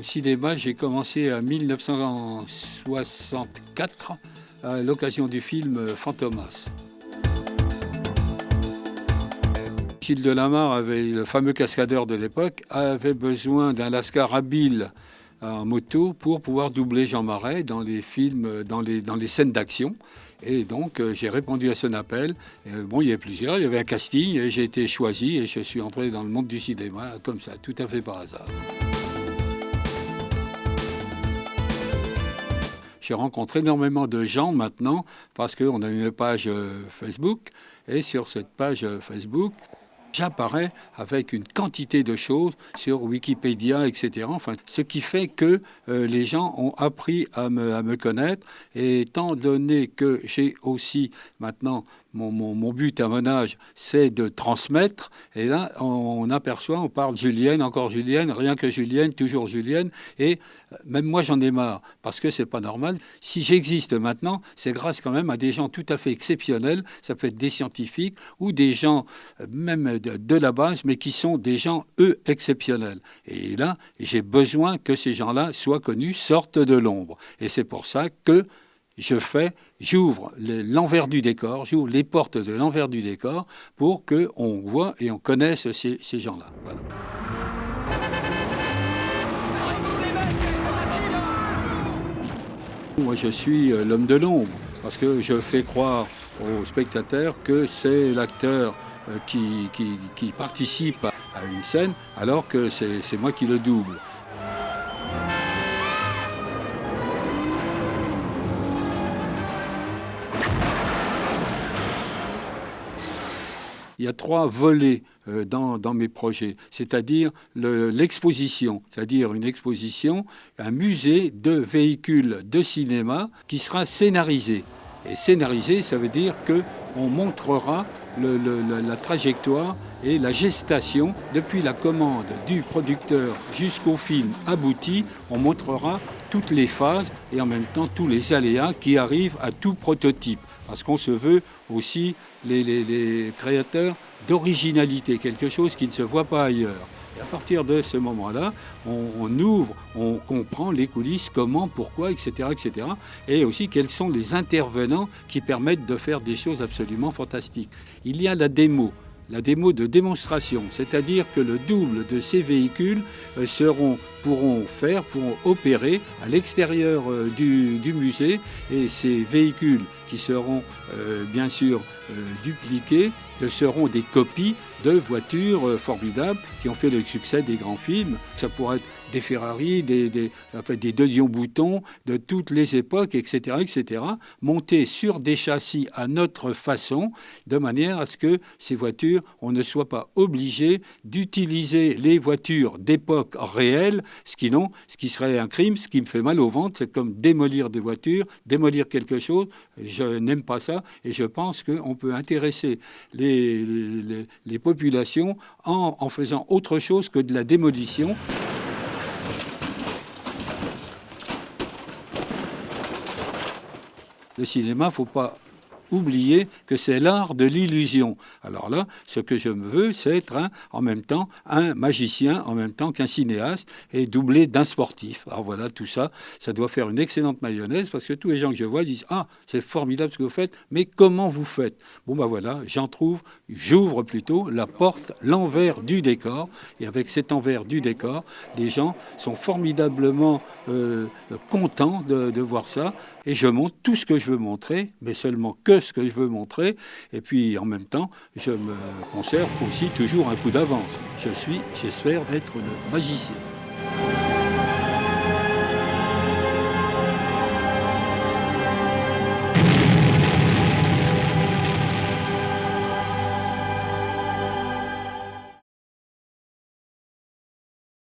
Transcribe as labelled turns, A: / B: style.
A: cinéma, j'ai commencé en 1964 à l'occasion du film Fantomas. Gilles Delamarre, le fameux cascadeur de l'époque, avait besoin d'un lascar habile en moto pour pouvoir doubler Jean Marais dans les films, dans les scènes d'action. Et donc j'ai répondu à son appel. Bon, il y avait plusieurs, il y avait un casting et j'ai été choisi et je suis entré dans le monde du cinéma comme ça, tout à fait par hasard. Je rencontre énormément de gens maintenant parce qu'on a une page Facebook et sur cette page Facebook, j'apparais avec une quantité de choses sur Wikipédia, etc. Enfin, ce qui fait que les gens ont appris à me connaître. Et étant donné que j'ai aussi maintenant mon but à mon âge, c'est de transmettre. Et là, on aperçoit, on parle Julienne, encore Julienne, rien que Julienne, toujours Julienne. Et même moi, j'en ai marre parce que c'est pas normal. Si j'existe maintenant, c'est grâce quand même à des gens tout à fait exceptionnels. Ça peut être des scientifiques ou des gens même de la base, mais qui sont des gens, eux, exceptionnels. Et là, j'ai besoin que ces gens-là soient connus, sortent de l'ombre. Et c'est pour ça que j'ouvre l'envers du décor, j'ouvre les portes de l'envers du décor pour qu'on voit et on connaisse ces gens-là. Voilà. Moi, je suis l'homme de l'ombre parce que je fais croire aux spectateurs que c'est l'acteur qui participe à une scène alors que c'est moi qui le double. Il y a 3 volets dans mes projets, c'est-à-dire l'exposition, c'est-à-dire une exposition, un musée de véhicules de cinéma qui sera scénarisé. Et scénarisé, ça veut dire qu'on montrera la trajectoire et la gestation depuis la commande du producteur jusqu'au film abouti. On montrera toutes les phases et en même temps tous les aléas qui arrivent à tout prototype. Parce qu'on se veut aussi les créateurs d'originalité, quelque chose qui ne se voit pas ailleurs. Et à partir de ce moment-là, on ouvre, on comprend les coulisses, comment, pourquoi, etc., etc. Et aussi quels sont les intervenants qui permettent de faire des choses absolument fantastiques. Il y a la démo de démonstration, c'est-à-dire que le double de ces véhicules pourront opérer à l'extérieur du musée, et ces véhicules qui seront bien sûr dupliqués seront des copies de voitures formidables qui ont fait le succès des grands films. Ça pourrait être des Ferrari, des De Dion-Bouton de toutes les époques, etc., etc., montés sur des châssis à notre façon, de manière à ce que ces voitures, on ne soit pas obligé d'utiliser les voitures d'époque réelle, ce qui serait un crime, ce qui me fait mal au ventre, c'est comme démolir des voitures, démolir quelque chose. Je n'aime pas ça et je pense qu'on peut intéresser les populations en faisant autre chose que de la démolition. Le cinéma, il ne faut pas oublier que c'est l'art de l'illusion. Alors là, ce que je me veux, c'est être en même temps un magicien, en même temps qu'un cinéaste, et doublé d'un sportif. Alors voilà, tout ça, ça doit faire une excellente mayonnaise, parce que tous les gens que je vois disent « Ah, c'est formidable ce que vous faites, mais comment vous faites ?» Bon ben voilà, j'ouvre plutôt la porte, l'envers du décor, et avec cet envers du décor, les gens sont formidablement contents de voir ça, et je montre tout ce que je veux montrer, mais seulement que ce que je veux montrer, et puis en même temps, je me conserve aussi toujours un coup d'avance. J'espère être le magicien.